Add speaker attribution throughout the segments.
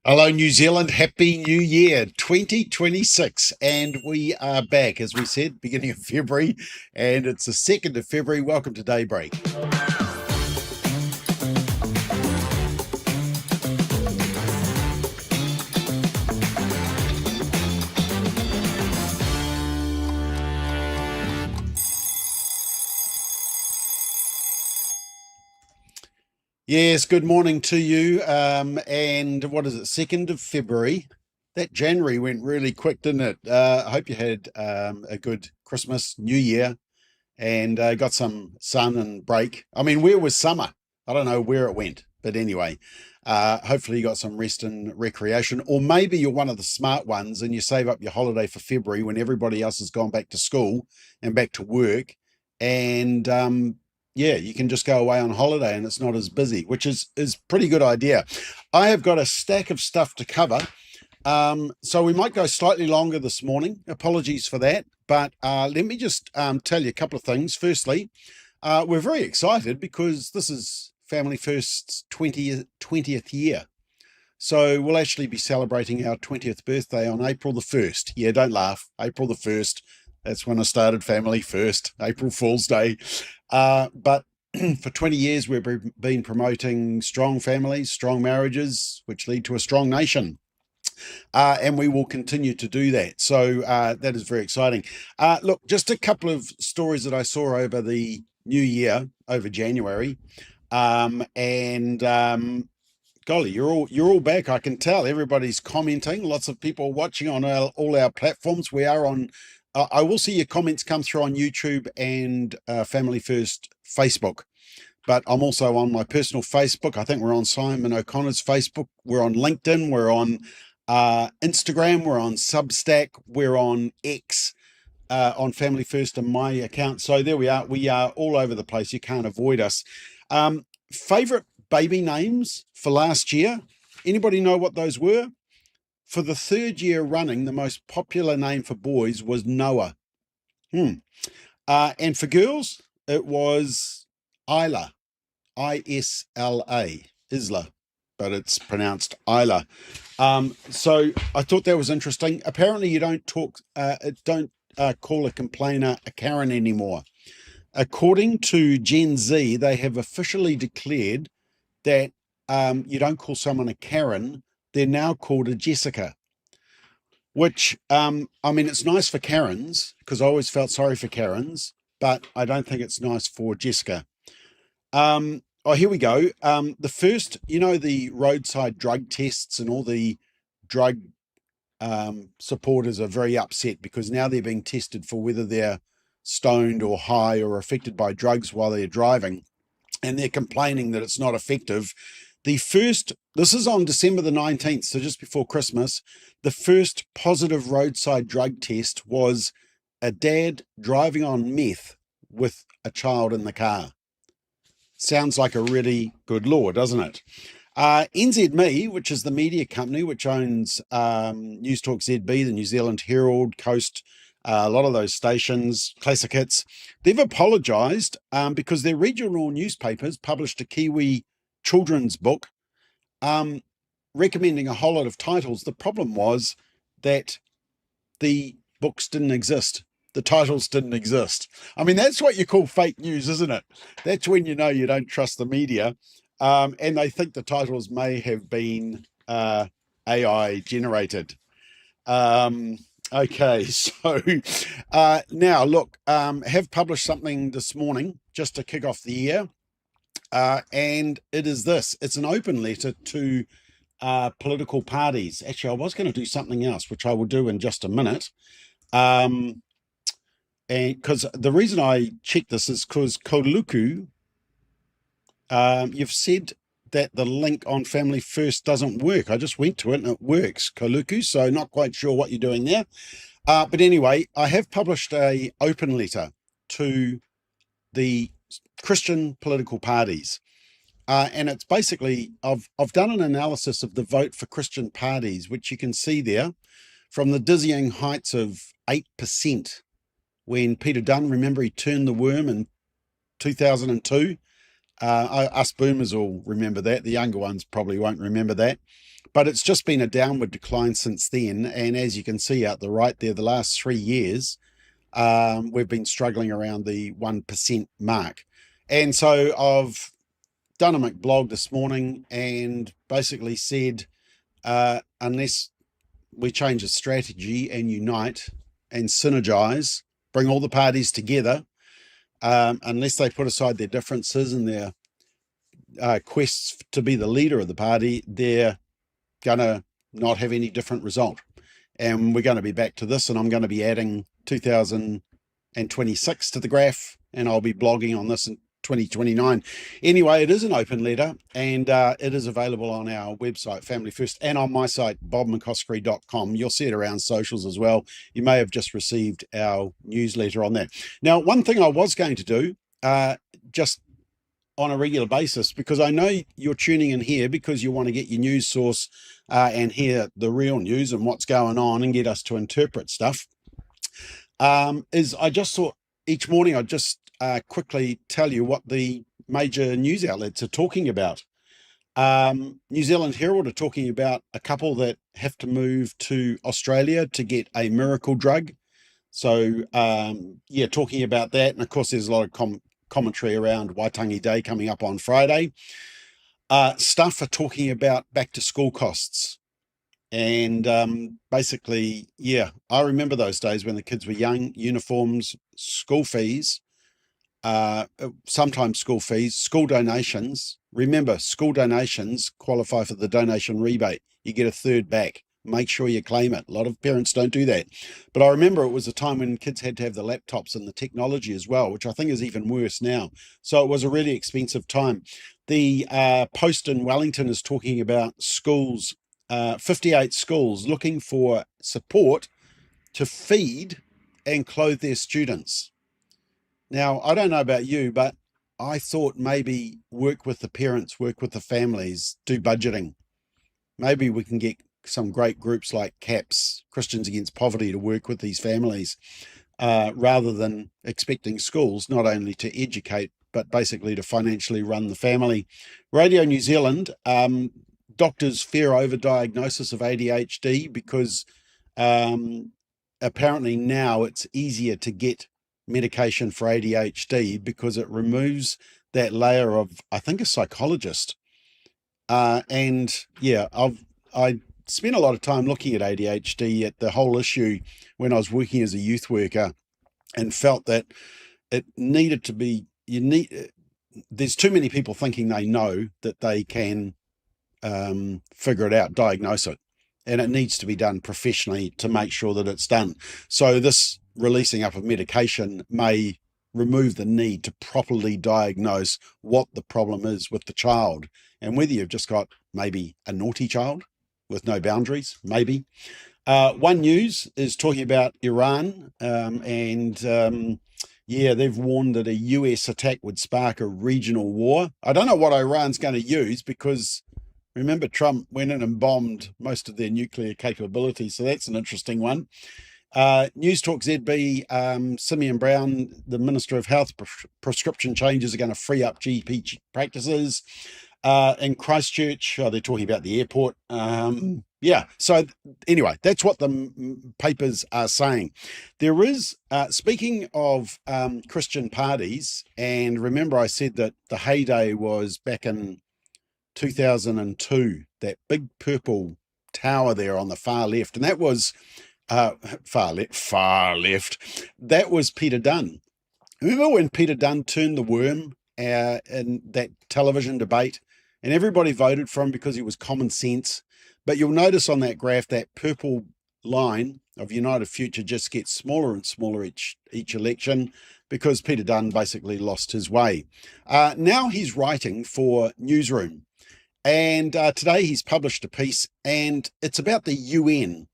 Speaker 1: Hello, New Zealand. Happy New Year 2026. And we are back, as we said, beginning of February, and it's the 2nd of February. Welcome to Daybreak. Yes, good morning to you. And what is it, 2nd of February? That January went really quick, didn't it? I hope you had a good Christmas, New Year, and got some sun and break. I mean, where was summer? I don't know where it went, but anyway, hopefully you got some rest and recreation, or maybe you're one of the smart ones and you save up your holiday for February when everybody else has gone back to school and back to work, and yeah, you can just go away on holiday and it's not as busy, which is pretty good idea. I have got a stack of stuff to cover. So we might go slightly longer this morning. Apologies for that. But let me just tell you a couple of things. Firstly, we're very excited because this is Family First's 20th year. So we'll actually be celebrating our 20th birthday on April the 1st. Yeah, don't laugh. April the 1st. That's when I started Family First, April Fool's Day. But for 20 years, we've been promoting strong families, strong marriages, which lead to a strong nation. And we will continue to do that. So that is very exciting. Look, just a couple of stories that I saw over the new year, over January. And golly, you're all back. I can tell everybody's commenting. Lots of people watching on all our platforms. We are on. I will see your comments come through on YouTube and Family First Facebook. But I'm also on my personal Facebook. I think we're on Simon O'Connor's Facebook. We're on LinkedIn. We're on Instagram. We're on Substack. We're on X, on Family First and my account. So there we are. We are all over the place. You can't avoid us. Favorite baby names for last year? Anybody know what those were? For the 3rd year running, the most popular name for boys was Noah. And for girls, it was Isla. Isla, Isla, but it's pronounced Isla. So I thought that was interesting. Apparently, you don't call a complainer a Karen anymore. According to Gen Z, they have officially declared that you don't call someone a Karen. They're now called a Jessica, which, I mean, it's nice for Karens because I always felt sorry for Karens, but I don't think it's nice for Jessica. Here we go. The first, the roadside drug tests and all the drug supporters are very upset because now they're being tested for whether they're stoned or high or affected by drugs while they're driving. And they're complaining that it's not effective. This is on December the 19th, so just before Christmas, the first positive roadside drug test was a dad driving on meth with a child in the car. Sounds like a really good law, doesn't it? NZME, which is the media company which owns News Talk ZB, the New Zealand Herald, Coast, a lot of those stations, Classic Hits, they've apologised because their regional newspapers published a Kiwi children's book recommending a whole lot of titles. The problem was that the books didn't exist. The titles didn't exist. I mean, that's what you call fake news, isn't it? That's when you know you don't trust the media. And they think the titles may have been AI generated. Okay, so now look, have published something this morning just to kick off the year. And it is this. It's an open letter to political parties. Actually, I was going to do something else, which I will do in just a minute. And because the reason I checked this is because Koluku, you've said that the link on Family First doesn't work. I just went to it and it works, Koluku, so not quite sure what you're doing there. But anyway, I have published a open letter to the Christian political parties. And it's basically, I've done an analysis of the vote for Christian parties, which you can see there from the dizzying heights of 8% when Peter Dunn, remember, he turned the worm in 2002. Us boomers will remember that. The younger ones probably won't remember that. but it's just been a downward decline since then. And as you can see out the right there, the last 3 years, we've been struggling around the 1% mark. And so I've done a McBlog this morning and basically said, unless we change the strategy and unite and synergize, bring all the parties together, unless they put aside their differences and their quests to be the leader of the party, they're going to not have any different result. And we're going to be back to this, and I'm going to be adding 2026 to the graph, and I'll be blogging on this in 2029. Anyway, it is an open letter, and it is available on our website, Family First, and on my site, bobmccoskrie.com. You'll see it around socials as well. You may have just received our newsletter on that. Now, one thing I was going to do, just on a regular basis, because I know you're tuning in here because you want to get your news source and hear the real news and what's going on and get us to interpret stuff, is I just thought each morning I'd just quickly tell you what the major news outlets are talking about. New Zealand Herald are talking about a couple that have to move to Australia to get a miracle drug. So, yeah, talking about that. And of course, there's a lot of commentary around Waitangi Day coming up on Friday. Stuff are talking about back to school costs. And basically, yeah, I remember those days when the kids were young, uniforms, school fees, sometimes school fees, school donations. Remember, school donations qualify for the donation rebate. You get a third back. Make sure you claim it. A lot of parents don't do that. But I remember it was a time when kids had to have the laptops and the technology as well, which I think is even worse now. So it was a really expensive time. The Post in Wellington is talking about schools, 58 schools looking for support to feed and clothe their students. Now, I don't know about you, but I thought maybe work with the parents, work with the families, do budgeting. Maybe we can get some great groups like CAPS, Christians Against Poverty, to work with these families rather than expecting schools not only to educate, but basically to financially run the family. Radio New Zealand, doctors fear overdiagnosis of ADHD because apparently now it's easier to get medication for ADHD because it removes that layer of, I think, a psychologist. And yeah, I spent a lot of time looking at ADHD, at the whole issue when I was working as a youth worker, and felt that it needed to be, there's too many people thinking they know that they can figure it out, diagnose it, and it needs to be done professionally to make sure that it's done. So this releasing up of medication may remove the need to properly diagnose what the problem is with the child, and whether you've just got maybe a naughty child with no boundaries, maybe. One News is talking about Iran, yeah, they've warned that a US attack would spark a regional war. I don't know what Iran's going to use because remember Trump went in and bombed most of their nuclear capability, so that's an interesting one. News Talk ZB, Simeon Brown, the Minister of Health, prescription changes are going to free up GP practices. In Christchurch, they're talking about the airport. Yeah, so anyway, that's what the papers are saying. There is, speaking of Christian parties, and remember I said that the heyday was back in 2002, that big purple tower there on the far left, and that was far left. That was Peter Dunn. Remember when Peter Dunn turned the worm in that television debate, and everybody voted for him because he was common sense? But you'll notice on that graph that purple line of United Future just gets smaller and smaller each election because Peter Dunn basically lost his way. Now he's writing for Newsroom, and today he's published a piece, and it's about the UN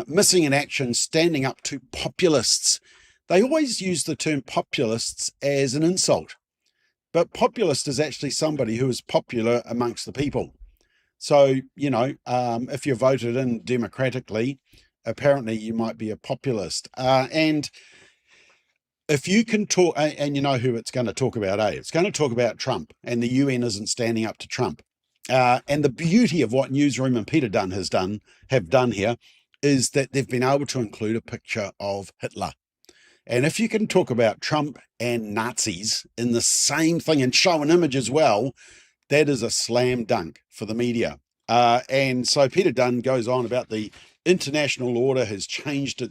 Speaker 1: missing in action, standing up to populists. They always use the term populists as an insult, but populist is actually somebody who is popular amongst the people. So, if you're voted in democratically, apparently you might be a populist. And if you can talk, and you know who it's going to talk about, It's going to talk about Trump, and the UN isn't standing up to Trump. And the beauty of what Newsroom and Peter Dunn have done here is that they've been able to include a picture of Hitler. And if you can talk about Trump and Nazis in the same thing and show an image as well, that is a slam dunk for the media. And so Peter Dunn goes on about the international order has changed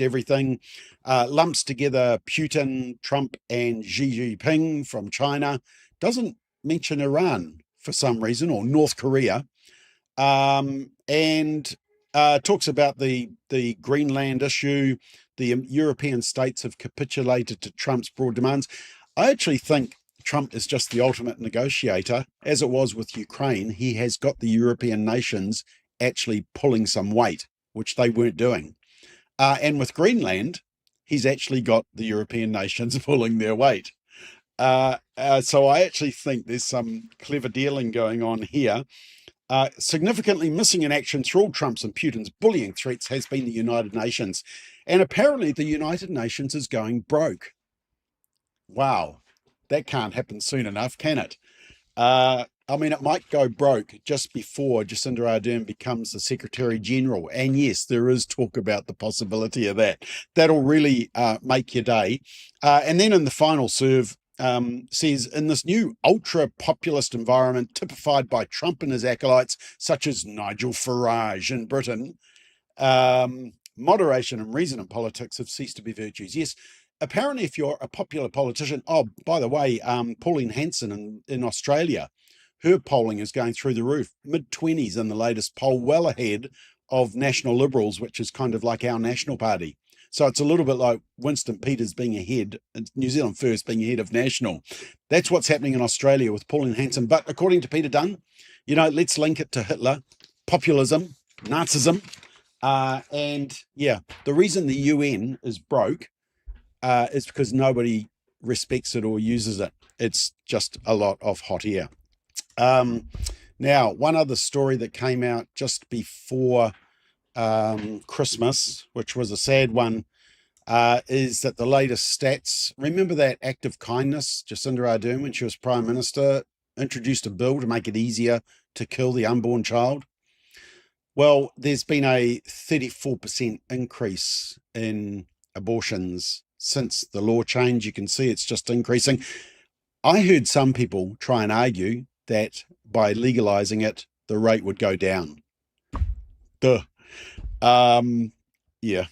Speaker 1: everything, lumps together Putin, Trump, and Xi Jinping from China, doesn't mention Iran for some reason, or North Korea, and talks about the Greenland issue. The European states have capitulated to Trump's broad demands. I actually think Trump is just the ultimate negotiator. As it was with Ukraine, he has got the European nations actually pulling some weight, which they weren't doing. And with Greenland, he's actually got the European nations pulling their weight. So I actually think there's some clever dealing going on here. Significantly missing in action through all Trump's and Putin's bullying threats has been the United Nations. And apparently the United Nations is going broke. Wow, that can't happen soon enough, can it? I mean, it might go broke just before Jacinda Ardern becomes the Secretary General. And yes, there is talk about the possibility of that. That'll really make your day. And then in the final serve, says, in this new ultra-populist environment typified by Trump and his acolytes, such as Nigel Farage in Britain, moderation and reason in politics have ceased to be virtues. Yes, apparently if you're a popular politician, oh, by the way, Pauline Hanson in Australia, her polling is going through the roof, mid-20s in the latest poll, well ahead of National Liberals, which is kind of like our National Party. So it's a little bit like Winston Peters being ahead, New Zealand First being ahead of National. That's what's happening in Australia with Pauline Hanson. But according to Peter Dunn, let's link it to Hitler, populism, Nazism. And yeah, the reason the UN is broke is because nobody respects it or uses it. It's just a lot of hot air. Now, one other story that came out just before Christmas, which was a sad one, is that the latest stats, remember that act of kindness, Jacinda Ardern, when she was Prime Minister, introduced a bill to make it easier to kill the unborn child? Well, there's been a 34% increase in abortions since the law change. You can see it's just increasing. I heard some people try and argue that by legalizing it, the rate would go down. Duh. Yeah,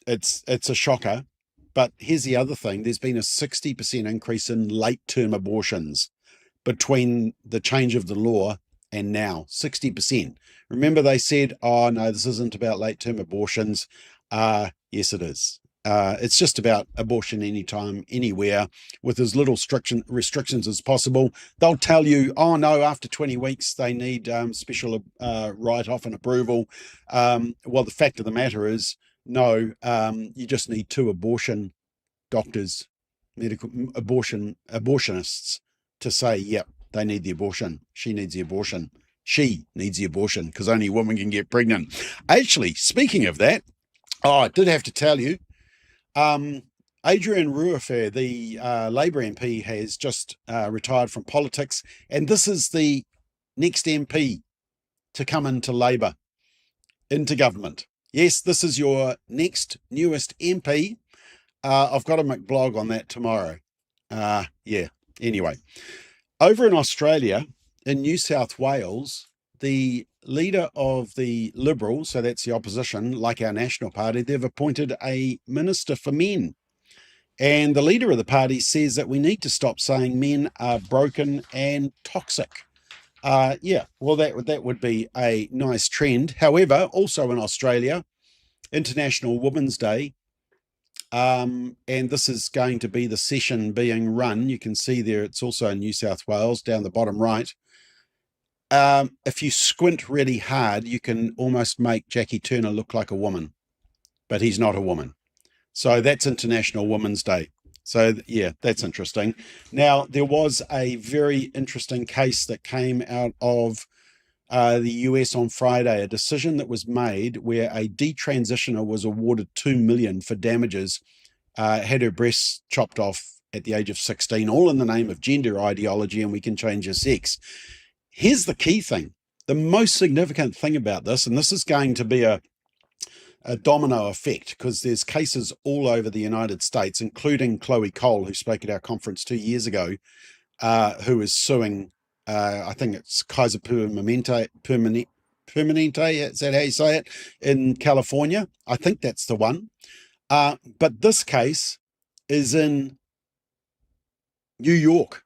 Speaker 1: it's a shocker. But here's the other thing. There's been a 60% increase in late-term abortions between the change of the law and now. 60%. Remember they said, oh, no, this isn't about late-term abortions. Yes, it is. It's just about abortion anytime, anywhere, with as little restrictions as possible. They'll tell you, oh, no, after 20 weeks, they need special write-off and approval. Well, the fact of the matter is, no, you just need 2 abortion doctors, abortionists to say, yep, they need the abortion. She needs the abortion. She needs the abortion because only a woman can get pregnant. Actually, speaking of that, I did have to tell you, Adrian Ruifer, the Labour MP, has just retired from politics, and this is the next MP to come into Labour, into government. Yes, this is your newest MP. I've got a McBlog on that tomorrow. Yeah, anyway. Over in Australia, in New South Wales, the leader of the Liberals, so that's the opposition, like our National Party, they've appointed a minister for men. And the leader of the party says that we need to stop saying men are broken and toxic. Yeah, well, that would be a nice trend. However, also in Australia, International Women's Day, and this is going to be the session being run. You can see there, it's also in New South Wales, down the bottom right. If you squint really hard, you can almost make Jackie Turner look like a woman, but he's not a woman. So that's International Women's Day. So yeah, that's interesting. Now, there was a very interesting case that came out of the US on Friday, a decision that was made where a detransitioner was awarded $2 million for damages, had her breasts chopped off at the age of 16, all in the name of gender ideology, and we can change your sex. Here's the key thing. The most significant thing about this, and this is going to be a domino effect, because there's cases all over the United States, including Chloe Cole, who spoke at our conference 2 years ago, who is suing, I think it's Kaiser Permanente, is that how you say it, in California? I think that's the one. But this case is in New York.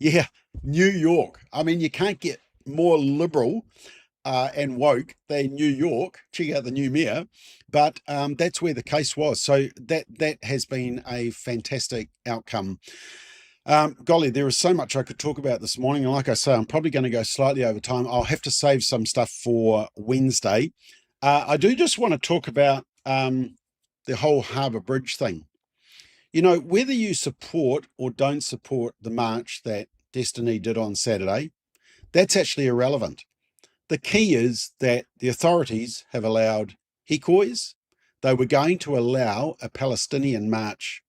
Speaker 1: Yeah, New York. I mean, you can't get more liberal and woke than New York. Check out the new mayor. But that's where the case was. So that has been a fantastic outcome. Golly, there is so much I could talk about this morning. And like I say, I'm probably going to go slightly over time. I'll have to save some stuff for Wednesday. I do just want to talk about the whole Harbour Bridge thing. You know, whether you support or don't support the march that Destiny did on Saturday, that's actually irrelevant. The key is that the authorities have allowed decoys. They were going to allow a Palestinian march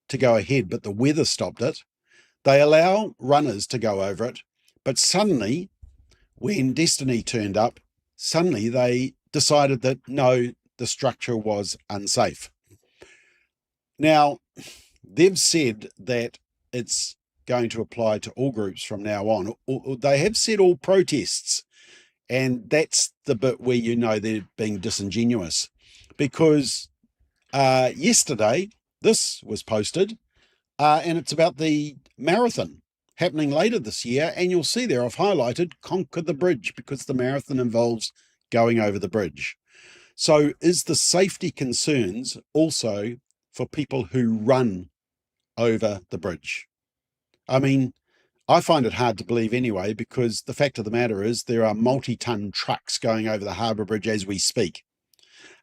Speaker 1: to go ahead, but the weather stopped it. They allow runners to go over it, but suddenly, when Destiny turned up, suddenly they decided that no, the structure was unsafe. Now, they've said that it's going to apply to all groups from now on. They have said all protests, and that's the bit where you know they're being disingenuous, because yesterday this was posted, and it's about the marathon happening later this year, and you'll see there I've highlighted Conquer the Bridge, because the marathon involves going over the bridge. So is the safety concerns also for people who run over the bridge? I mean, I find it hard to believe anyway, because the fact of the matter is there are multi-ton trucks going over the Harbour Bridge as we speak.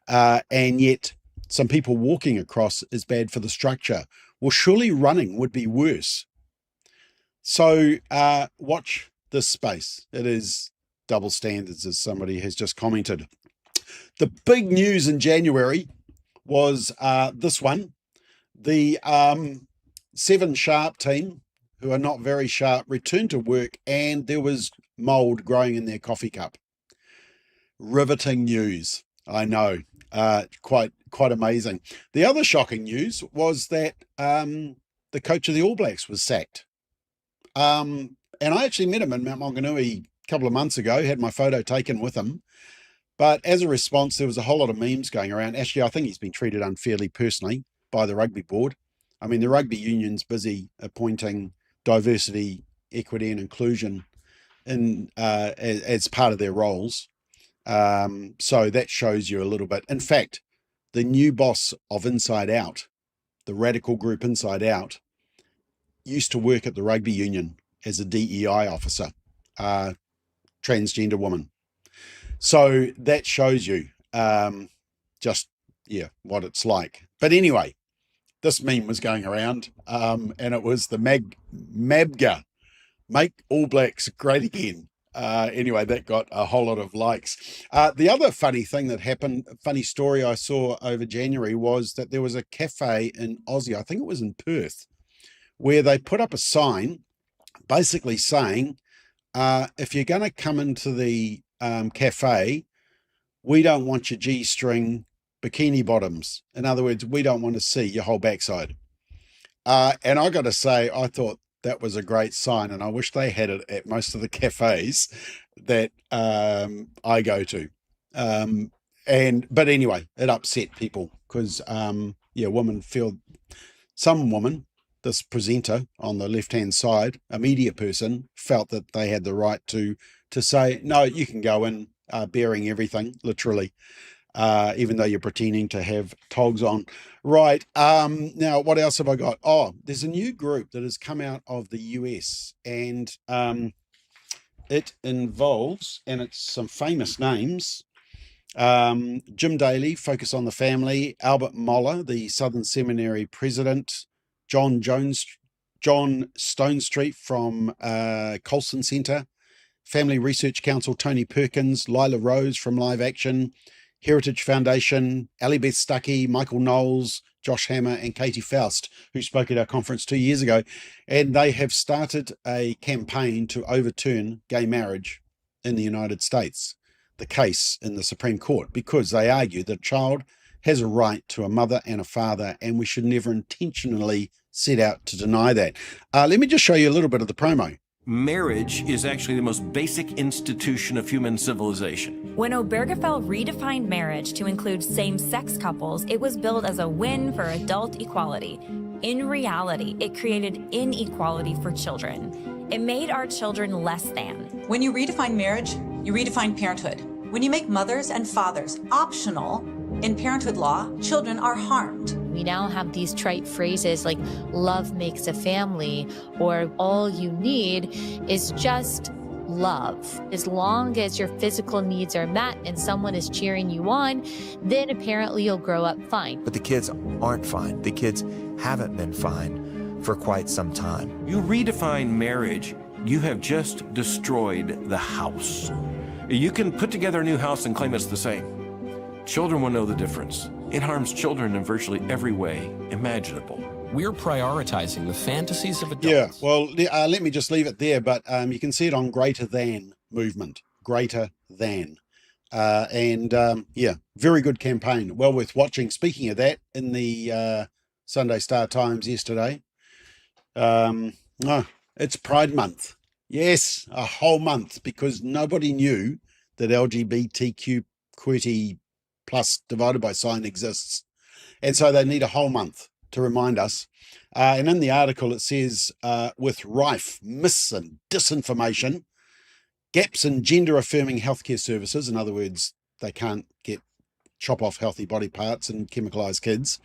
Speaker 1: And yet some people walking across is bad for the structure. Well, surely running would be worse. So watch this space. It is double standards, as somebody has just commented. The big news in January was this one. The 7 Sharp team, who are not very sharp, returned to work, and there was mold growing in their coffee cup. Riveting news, I know, quite amazing. The other shocking news was that the coach of the All Blacks was sacked. And I actually met him in Mount Maunganui a couple of months ago, had my photo taken with him. But as a response, there was a whole lot of memes going around. Actually, I think he's been treated unfairly personally by the rugby board. I mean, the rugby union's busy appointing diversity, equity and inclusion in as part of their roles. So that shows you a little bit. In fact, the new boss of Inside Out, the radical group Inside Out, used to work at the rugby union as a DEI officer, transgender woman. So that shows you just, what it's like. But anyway, this meme was going around, and it was the MABGA, Make All Blacks Great Again. Anyway, that got a whole lot of likes. The other funny thing that happened, funny story I saw over January, was that there was a cafe in Aussie, I think it was in Perth, where they put up a sign basically saying, if you're going to come into the cafe, we don't want your G-string bikini bottoms. In other words, we don't want to see your whole backside. And I got to say, I thought that was a great sign, and I wish they had it at most of the cafes that I go to. But anyway, it upset people because, some woman, this presenter on the left-hand side, a media person, felt that they had the right to say, no, you can go in bearing everything, literally, even though you're pretending to have togs on. Right. Now, what else have I got? Oh, there's a new group that has come out of the US, and it involves, and it's some famous names, Jim Daly, Focus on the Family, Albert Moller, the Southern Seminary president, John Stonestreet from Colson Centre, Family Research Council, Tony Perkins, Lila Rose from Live Action, Heritage Foundation, Ali Beth Stuckey, Michael Knowles, Josh Hammer and Katie Faust, who spoke at our conference 2 years ago, and they have started a campaign to overturn gay marriage in the United States, the case in the Supreme Court, because they argue that a child has a right to a mother and a father, and we should never intentionally set out to deny that. Let me just show you a little bit of the promo.
Speaker 2: Marriage is actually the most basic institution of human civilization.
Speaker 3: When Obergefell redefined marriage to include same-sex couples, it was billed as a win for adult equality. In reality, it created inequality for children. It made our children less than.
Speaker 4: When you redefine marriage, you redefine parenthood. When you make mothers and fathers optional in parenthood law, children are harmed.
Speaker 5: We now have these trite phrases like love makes a family, or all you need is just love. As long as your physical needs are met and someone is cheering you on, then apparently you'll grow up fine.
Speaker 6: But the kids aren't fine. The kids haven't been fine for quite some time.
Speaker 2: You redefine marriage, you have just destroyed the house. You can put together a new house and claim it's the same. Children will know the difference. It harms children in virtually every way imaginable.
Speaker 7: We're prioritizing the fantasies of adults.
Speaker 1: Yeah, well, let me just leave it there, but you can see it on Greater Than movement. Greater Than. Yeah, very good campaign. Well worth watching. Speaking of that, in the Sunday Star Times yesterday, it's Pride Month. Yes, a whole month, because nobody knew that LGBTQ QWERTY plus divided by sign exists. And so they need a whole month to remind us. And in the article, it says, with rife myths and disinformation, gaps in gender-affirming healthcare services, in other words, they can't chop off healthy body parts and chemicalize kids,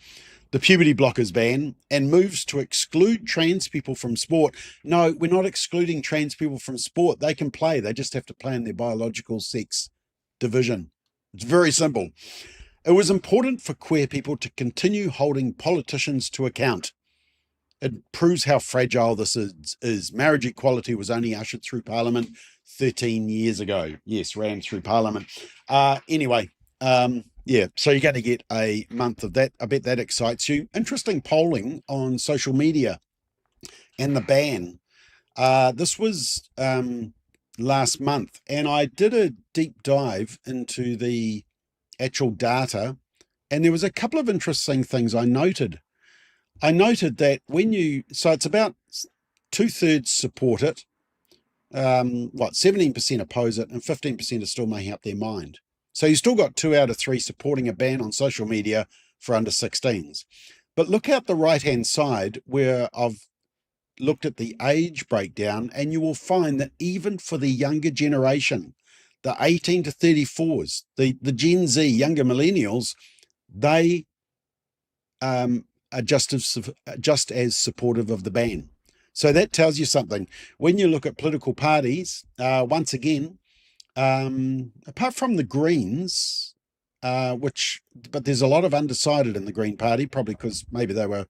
Speaker 1: the puberty blockers ban, and moves to exclude trans people from sport. No, we're not excluding trans people from sport. They can play. They just have to play in their biological sex division. It's very simple. It was important for queer people to continue holding politicians to account. It proves how fragile this is. Marriage equality was only ushered through Parliament 13 years ago. Yes, ran through Parliament. Anyway, yeah, so you're going to get a month of that. I bet that excites you. Interesting polling on social media and the ban. This was last month, and I did a deep dive into the actual data, and there was a couple of interesting things I noted. I noted that so it's about 2/3 support it, 17% oppose it, and 15% are still making up their mind. So you still got 2 out of 3 supporting a ban on social media for under 16s. But look out the right-hand side where I've looked at the age breakdown, and you will find that even for the younger generation, the 18 to 34s, the Gen Z, younger millennials, they are just as supportive of the ban. So that tells you something. When you look at political parties, once again, apart from the Greens, but there's a lot of undecided in the Green Party, probably because maybe they were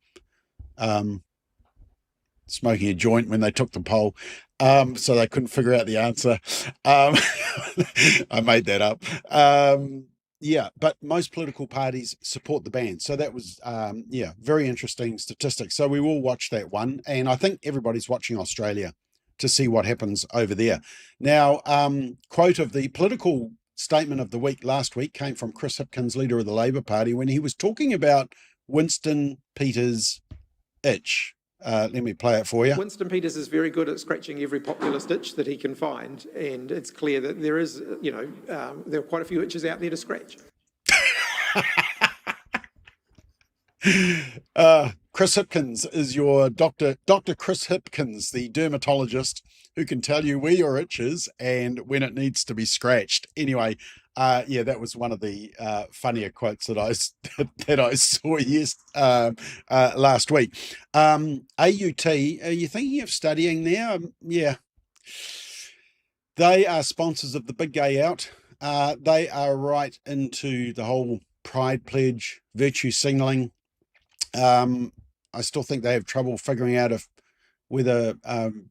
Speaker 1: smoking a joint when they took the poll, so they couldn't figure out the answer. I made that up. Yeah, but most political parties support the ban. So that was, very interesting statistics. So we will watch that one. And I think everybody's watching Australia to see what happens over there. Now, quote of the political statement of the week last week came from Chris Hipkins, leader of the Labour Party, when he was talking about Winston Peters' itch. Let me play it for you.
Speaker 8: Winston Peters is very good at scratching every populist itch that he can find, and it's clear that there is, there are quite a few itches out there to scratch.
Speaker 1: Chris Hipkins is your Dr. Chris Hipkins, the dermatologist who can tell you where your itch is and when it needs to be scratched. Anyway, that was one of the funnier quotes that I saw last week. AUT, are you thinking of studying there? Yeah. They are sponsors of the Big Gay Out. They are right into the whole Pride pledge, virtue signalling. I still think they have trouble figuring out whether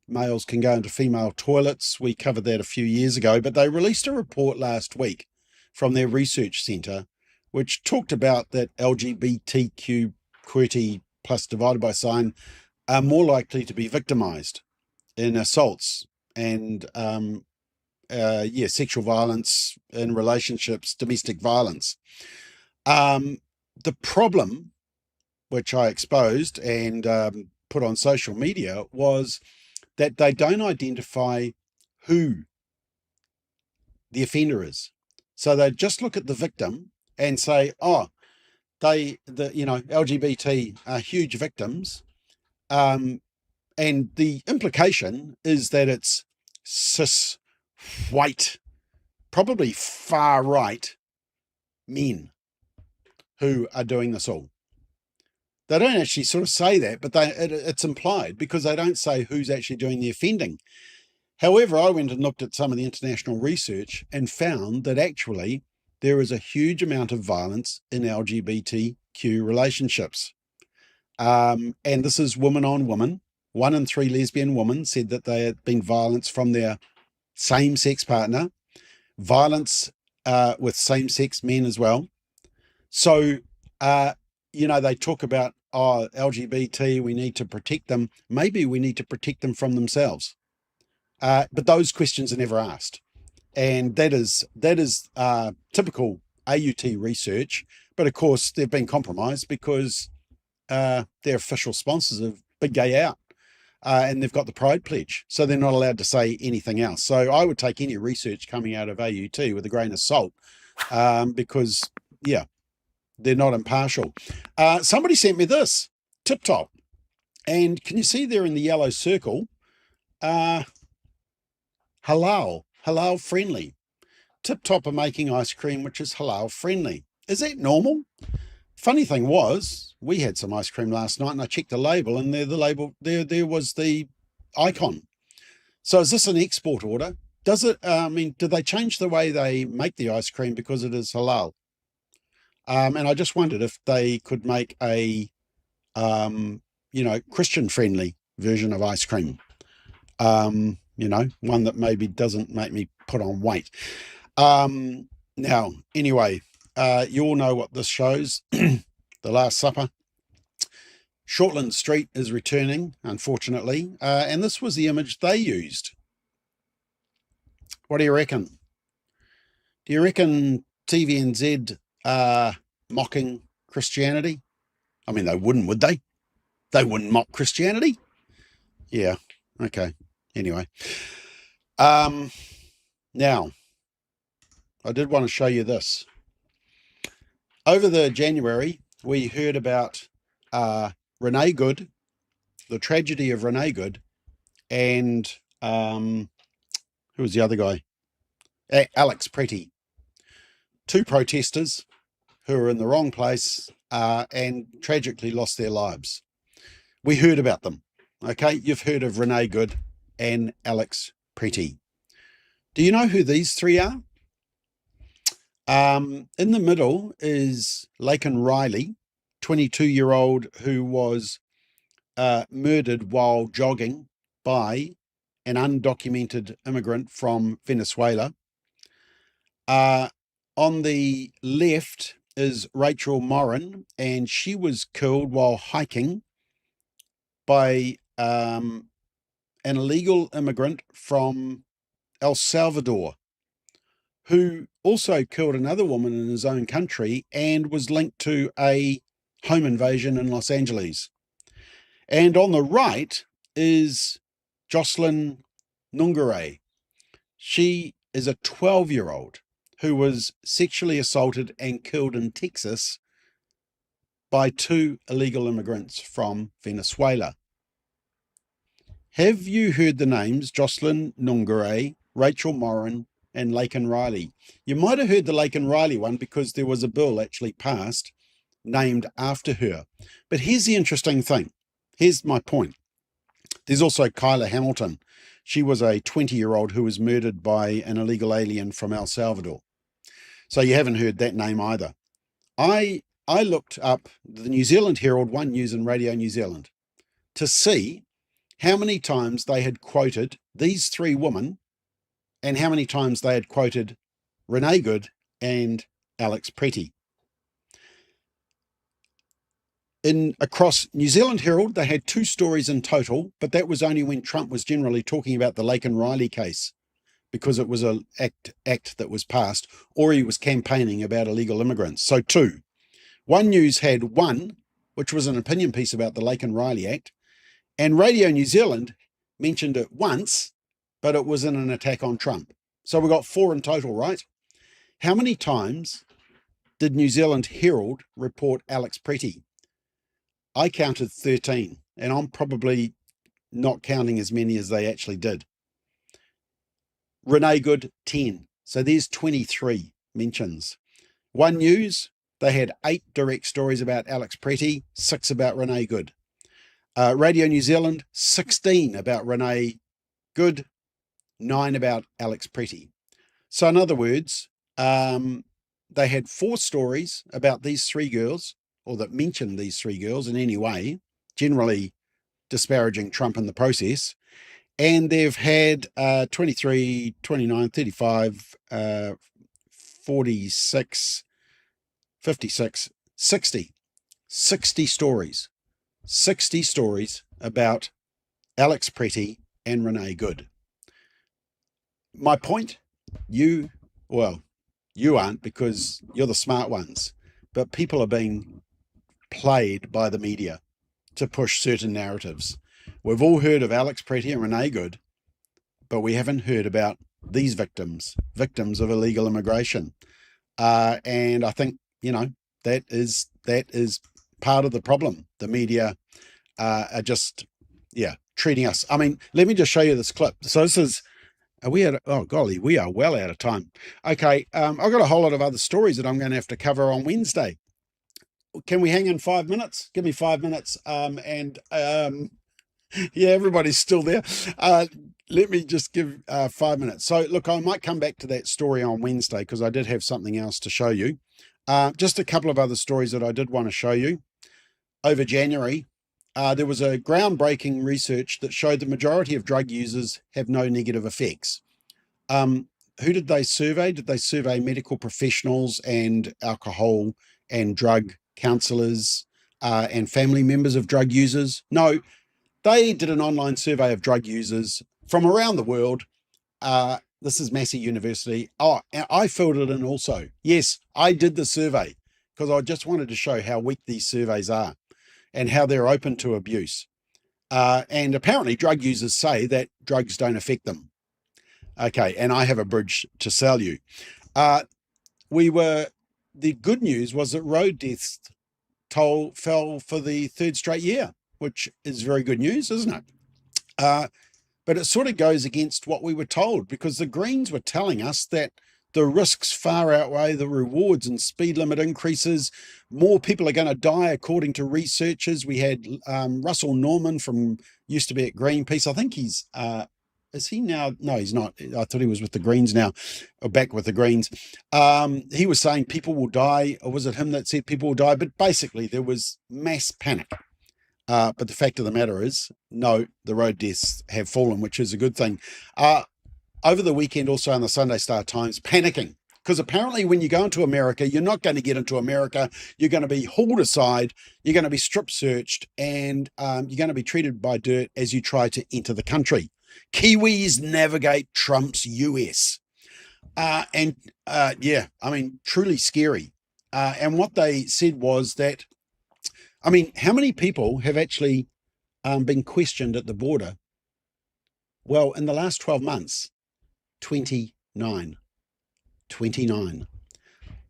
Speaker 1: males can go into female toilets. We covered that a few years ago, but they released a report last week from their research centre, which talked about that LGBTQ QWERTY plus divided by sign, are more likely to be victimized in assaults and sexual violence in relationships, domestic violence. The problem, which I exposed and put on social media, was that they don't identify who the offender is. So they just look at the victim and say, oh, LGBT are huge victims. And the implication is that it's cis, white, probably far right men who are doing this all. They don't actually sort of say that, but it's implied because they don't say who's actually doing the offending. However, I went and looked at some of the international research and found that actually there is a huge amount of violence in LGBTQ relationships. And this is woman on woman. 1 in 3 lesbian women said that they had been violence from their same-sex partner, violence with same-sex men as well. So, they talk about, LGBT, we need to protect them. Maybe we need to protect them from themselves. But those questions are never asked. And that is typical AUT research. But of course, they've been compromised because their official sponsors of Big Gay Out. And they've got the Pride Pledge. So they're not allowed to say anything else. So I would take any research coming out of AUT with a grain of salt because, they're not impartial. Somebody sent me this, Tip Top. And can you see there in the yellow circle, halal friendly. Tip Top are making ice cream which is halal friendly. Is that normal? Funny thing was, we had some ice cream last night and I checked the label and there was the icon. So is this an export order? Does it, do they change the way they make the ice cream because it is halal? And I just wondered if they could make a, Christian friendly version of ice cream. One that maybe doesn't make me put on weight. Now, anyway, you all know what this shows. The Last Supper. Shortland Street is returning, unfortunately. And this was the image they used. What do you reckon? Do you reckon TVNZ are mocking Christianity? I mean, they wouldn't, would they? They wouldn't mock Christianity? Yeah, okay. Anyway. Now, I did want to show you this. Over the January, we heard about Renee Good, the tragedy of Renee Good, and who was the other guy? Alex Pretty. 2 protesters who were in the wrong place and tragically lost their lives. We heard about them. Okay, you've heard of Renee Good and Alex Pretty. Do you know who these 3 are? In the middle is Laken Riley, 22-year-old who was murdered while jogging by an undocumented immigrant from Venezuela. On the left is Rachel Morin, and she was killed while hiking by an illegal immigrant from El Salvador, who also killed another woman in his own country and was linked to a home invasion in Los Angeles. And on the right is Jocelyn Nungare. She is a 12-year-old who was sexually assaulted and killed in Texas by 2 illegal immigrants from Venezuela. Have you heard the names Jocelyn Nungare, Rachel Morin, and Laken Riley? You might have heard the Laken Riley one because there was a bill actually passed named after her. But here's the interesting thing. Here's my point. There's also Kyla Hamilton. She was a 20-year-old who was murdered by an illegal alien from El Salvador. So you haven't heard that name either. I looked up the New Zealand Herald, One News and Radio New Zealand to see how many times they had quoted these 3 women and how many times they had quoted Renee Good and Alex Pretty. Across New Zealand Herald, they had 2 stories in total, but that was only when Trump was generally talking about the Lake and Riley case, because it was an act that was passed, or he was campaigning about illegal immigrants. So 2. One News had 1, which was an opinion piece about the Lake and Riley Act, and Radio New Zealand mentioned it once, but it was in an attack on Trump. So we got 4 in total, right? How many times did New Zealand Herald report Alex Pretty? I counted 13, and I'm probably not counting as many as they actually did. Renee Good, 10. So there's 23 mentions. One News, they had 8 direct stories about Alex Pretty, 6 about Renee Good. Radio New Zealand, 16 about Renee Good, 9 about Alex Pretty. So in other words, they had 4 stories about these 3 girls, or that mentioned these 3 girls in any way, generally disparaging Trump in the process. And they've had 23, 29, 35, 46, 56, 60 stories. 60 stories about Alex Pretty and Renee Good. My point, you aren't, because you're the smart ones, but people are being played by the media to push certain narratives. We've all heard of Alex Pretty and Renee Good, but we haven't heard about these victims of illegal immigration. And I think, that is part of the problem. The media are just, treating us. I mean, let me just show you this clip. So this is, we are well out of time. Okay, I've got a whole lot of other stories that I'm going to have to cover on Wednesday. Can we hang in 5 minutes? Give me 5 minutes. Everybody's still there. Let me just give 5 minutes. So look, I might come back to that story on Wednesday, because I did have something else to show you. Just a couple of other stories that I did want to show you. Over January, there was a groundbreaking research that showed the majority of drug users have no negative effects. Who did they survey? Did they survey medical professionals and alcohol and drug counselors and family members of drug users? No, they did an online survey of drug users from around the world. This is Massey University. Oh, and I filled it in also. Yes, I did the survey because I just wanted to show how weak these surveys are and how they're open to abuse. And apparently drug users say that drugs don't affect them. Okay, and I have a bridge to sell you. The good news was that road deaths fell for the 3rd straight year, which is very good news, isn't it? But it sort of goes against what we were told, because the Greens were telling us that the risks far outweigh the rewards, and speed limit increases. More people are going to die, according to researchers. We had Russell Norman used to be at Greenpeace. I think he's, is he now? No, he's not. I thought he was with the Greens now, or back with the Greens. He was saying people will die, or was it him that said people will die? But basically there was mass panic. But the fact of the matter is, no, the road deaths have fallen, which is a good thing. Over the weekend, also on the Sunday Star Times, panicking, because apparently when you go into America, you're not going to get into America. You're going to be hauled aside. You're going to be strip searched, and you're going to be treated by dirt as you try to enter the country. Kiwis navigate Trump's US. Truly scary. And what they said was that, how many people have actually been questioned at the border? Well, in the last 12 months, 29.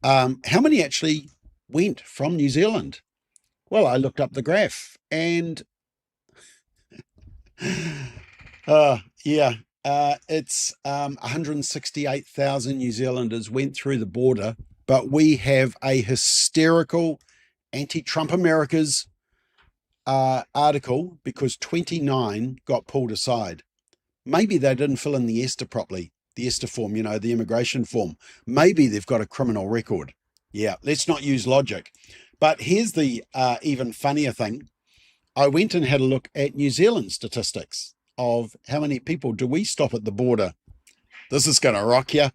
Speaker 1: How many actually went from New Zealand? Well, I looked up the graph, and it's 168,000 New Zealanders went through the border, but we have a hysterical anti-Trump America's article because 29 got pulled aside. Maybe they didn't fill in the ESTA properly, the ESTA form, the immigration form. Maybe they've got a criminal record. Yeah, let's not use logic. But here's the even funnier thing. I went and had a look at New Zealand statistics of how many people do we stop at the border. This is going to rock you.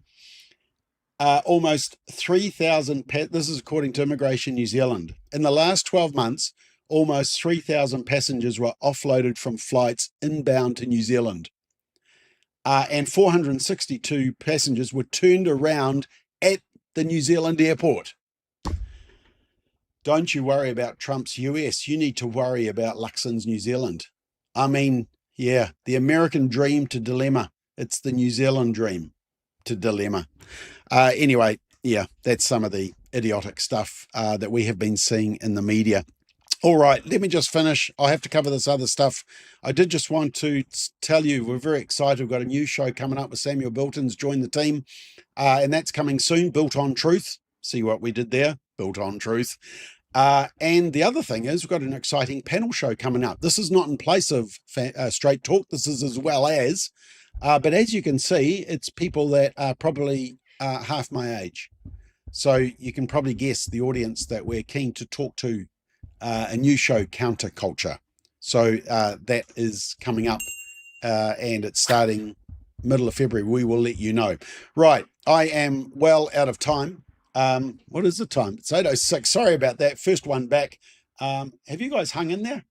Speaker 1: Almost 3,000, this is according to Immigration New Zealand. In the last 12 months, almost 3,000 passengers were offloaded from flights inbound to New Zealand. And 462 passengers were turned around at the New Zealand airport. Don't you worry about Trump's US. You need to worry about Luxon's New Zealand. I mean, yeah, the American dream to dilemma. It's the New Zealand dream to dilemma. Anyway, yeah, that's some of the idiotic stuff that we have been seeing in the media. All right, let me just finish. I have to cover this other stuff. I did just want to tell you we're very excited. We've got a new show coming up with Samuel Bilton's joined the team, and that's coming soon, Built on Truth. See what we did there? Built on Truth. And the other thing is we've got an exciting panel show coming up. This is not in place of Straight Talk. This is as well as, but as you can see, it's people that are probably half my age. So you can probably guess the audience that we're keen to talk to. A new show, Counterculture. So that is coming up and it's starting middle of February. We will let you know. Right, I am well out of time. What is the time? It's 8:06. Sorry about that. First one back. Have you guys hung in there?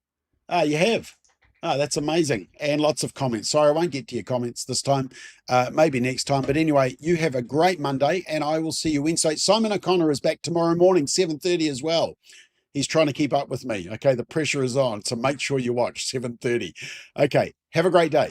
Speaker 1: You have. That's amazing. And lots of comments. Sorry, I won't get to your comments this time. Maybe next time. But anyway, you have a great Monday and I will see you Wednesday. Simon O'Connor is back tomorrow morning, 7:30 as well. He's trying to keep up with me. Okay, the pressure is on. So make sure you watch 7:30. Okay, have a great day.